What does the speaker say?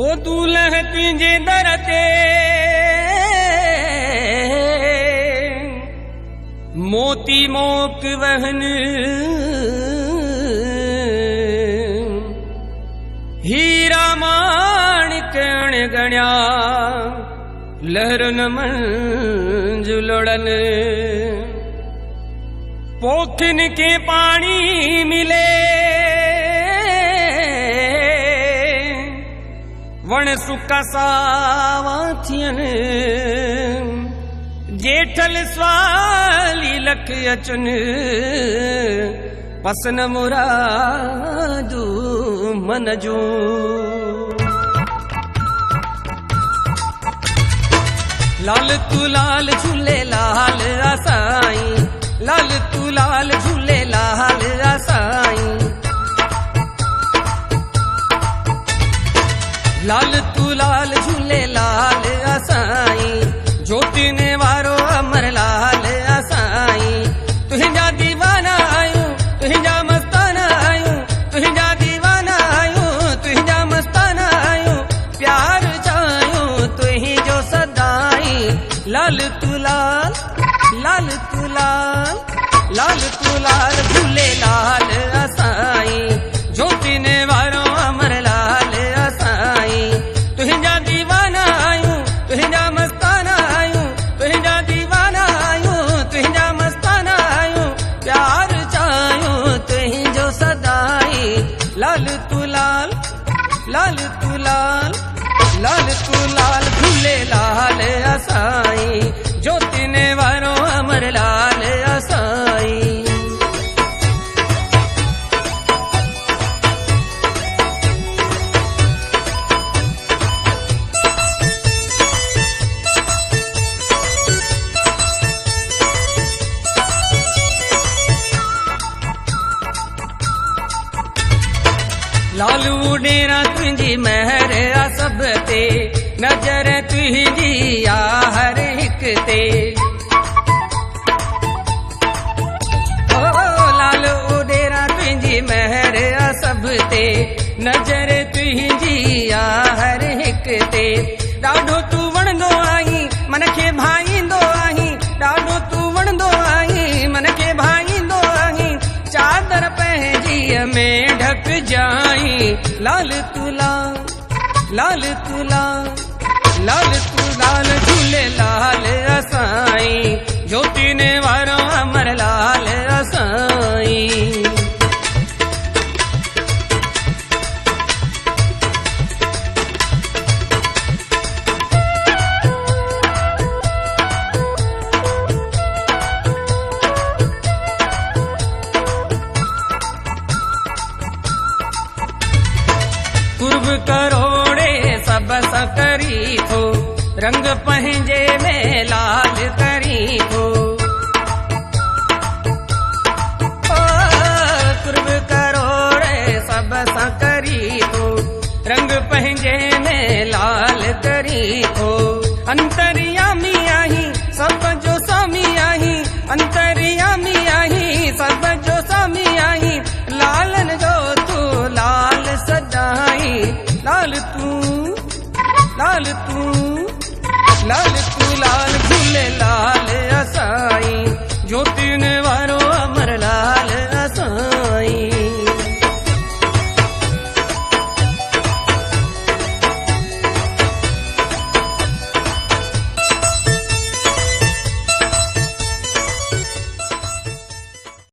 ओ दूल्ह तुझे दर ते मोती मोक वहन हीरा माणिक गण्या लहरन मंज लोड़न पोखन के पानी मिले वण सुका सावा थियन जेठल स्वाली लख अचन पसन मुरादू मन जो लाल तू लाल झूले लाल आसाई लाल तू लाल झूले लाल आसाई लाल तू लाल झूले लाल आसाई ज्योति ने वारो अमर लाल आसाई तुझा दीवाना आयूं तुझा मस्ताना आयूं तुझा दीवाना आयूं तुझा मस्ताना आयूं प्यार चायूं तुही जो सदाई लाल तू लाल लाल तू लाल लाल तू लाल झूले लाल आसाई ज्योति ने वारो अमर लाल आसाई तुझा दीवाना आयूं तुझा मस्ताना आयूं तुझा दीवाना आयूं तुझा मस्ताना आयूं प्यार चायूं तुही जो सदाई लाल तू लाल लाल तू लाल लाल तू लाल झूले लाल आसाई ज्योति ने वारो अमर लाल आसाई लाल उडेरा तुझी महर आ सब ते नजर तुझी आ हर हिक ते ओ लाल उडेरा तुझी महर आ सब ते नजर तुझी आ हर हिक ते ॾाढो तू वणंदो आहीं मन खे भाईंदो आहीं ॾाढो तू वणंदो आहीं मन खे भाईंदो आहीं चादर पंहिंजी में ढक जाई लाल तू लाल लाल तू लाल लाल तू लाल झूले लाल आसाई ज्योति ने वारो अमर लाल आसाई कुर्ब करोड़े सब सकरी थो रंग पंहिंजे में लाल करी थो कुर्ब करोड़े सब सकरी थो रंग पंहिंजे में लाल करी थो अंतर्यामी आहीं सब जो सामी आहीं अंतर्यामी आहीं सब जो सामी आहीं लालन जो तू लाल सजाई लाल तू लाल तू लाल तू लाल